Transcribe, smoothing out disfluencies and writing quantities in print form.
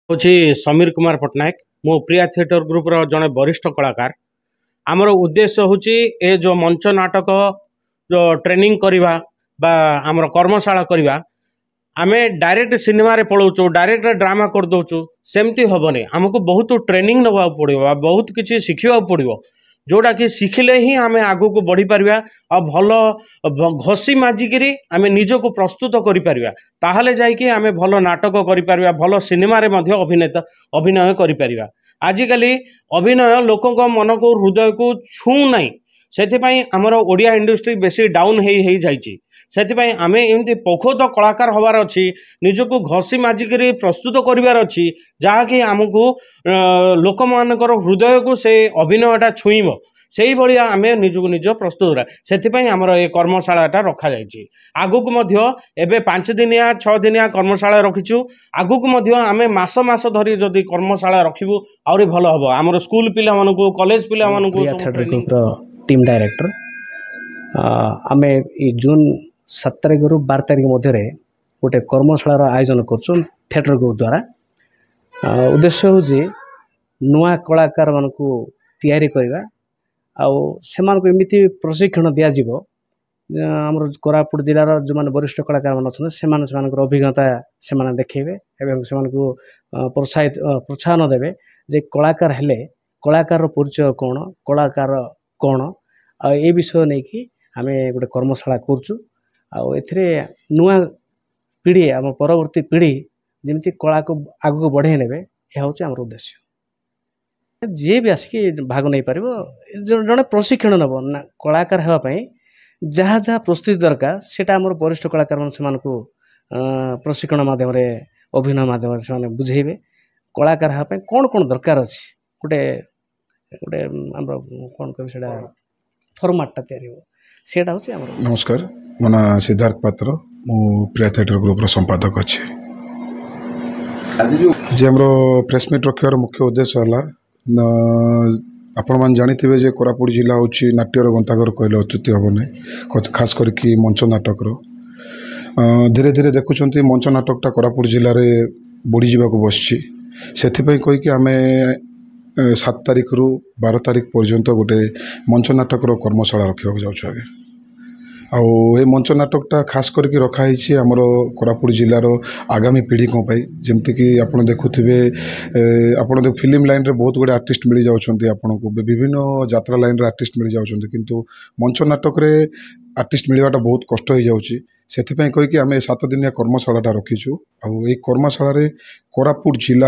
हूँ समीर कुमार पट्टनायक मो प्रिया theatre group रो जड़े वरिष्ठ कलाकार। आमर उद्देश्य हूँ ए जो मंच नाटक जो ट्रेनिंग करवा बा आमर कर्मशाला करवा आमे डायरेक्ट सिनेमा रे पलाऊँ डायरेक्ट ड्रामा कर दौचु सेमती हेनी आमको बहुत ट्रेनिंग नवा पड़ो बहुत किसी शिखा पड़ो जोड़ा कि शिखिले ही आम आग को बढ़ी पारिबा और भल घसी माजिकी आम निजक प्रस्तुत करिपारिबा ताहले जाइकी आम भल नाटक करिपारिबा भल सिनेमा रे मध्य अभिनय करिपारिबा। आजिकाली अभिनय लोकों मन को हृदय को छू नहीं से आमर ओडिया इंडस्ट्री बेसी डाउन हो जाइए से आम एमती प्रकृत कलाकार हबार अच्छी निजक घसी माजिकी प्रस्तुत करार अच्छी जहाँकि आमको लोक मानकर हृदय को से अभिनयटा छुईब से भाया आम निजक निज प्रस्तुत से आमर ये कर्मशालाटा रखा जाइए। आगक एवं 5 दिनिया 6 दिनिया कर्मशाला रखीचु आगक आम मास मास धरी जदि कर्मशाला रखिबु आउरी भल हम आमर स्कूल पिला मानकु कॉलेज पिला मानकु टीम डायरेक्टर आम जून 7 तारिख रु 12 तारिख मध्य गोटे कर्मशालार आयोजन कर थिएटर ग्रुप द्वारा उद्देश्य हूँ नुआ कलाकार मान तैयारी करवा आमती प्रशिक्षण दिज्व आमर कोरापुट जिलार जो मैंने वरिष्ठ कलाकार मान अच्छा से अभिज्ञता से देखेबे एवं से प्रोत्साहन देवे जे कलाकार हेले कलाकार परिचय कौन कलाकार कौन आ ये विषय नहीं कि आम गोटे कर्मशाला करचु ए नुआ पीढ़ी आम परवर्ती पीढ़ी जमी कला को आग को बढ़े नेबे यह हूँ आम उद्देश्य। जी भी आसिक भाग नहीं पार जड़े प्रशिक्षण नब ना कलाकार होगापाई जहाँ जहाँ प्रस्तुति दरकार सेटा आम वरिष्ठ कलाकार से प्रशिक्षण मध्यम अभिनय मध्यम से बुझेबे कलाकार होगापाई कौन कौन दरकार अच्छी गोटे गोटे कौन कह फॉर्मेटटा सेटा हूँ आम। नमस्कार मो ना सिद्धार्थ पात्र मु प्रिया थिएटर ग्रुप संपादक अच्छे जी आम प्रेस मीट रखार मुख्य उद्देश्य है आपण मैंने जानी जे कोरापुट जिला हूँ नाट्यर गंताघर कहले अत्युक्ति हम नहीं खास करके मंच नाटक धीरे धीरे देखुं मंच नाटकटा कोरापुट जिले में बढ़ी जावाक बसची से कहीकि आम 7 तारिख रु 12 तारिख पर्यंत गोटे मंच नाटक कर्मशाला रखा जाऊँ आगे आउ मंच नाटकटा खास करके रखाई आमर कोरापुट जिलार आगामी पीढ़ी जमती कि आपड़ देखुवे आप फिल्म लाइन रे बहुत गुड़े आर्टिस्ट मिल जाऊँच आपन को विभिन्न यात्रा लाइन रे आर्टिस्ट मिल जाऊँच किंतु मंच नाटक रे आर्टिस्ट मिलवाटा बहुत कष्ट हो जाऊँगी से कहीकि आम 7 दिनिया कर्मशालाटा रखीचु आ कर्मशाला कोरापुट जिला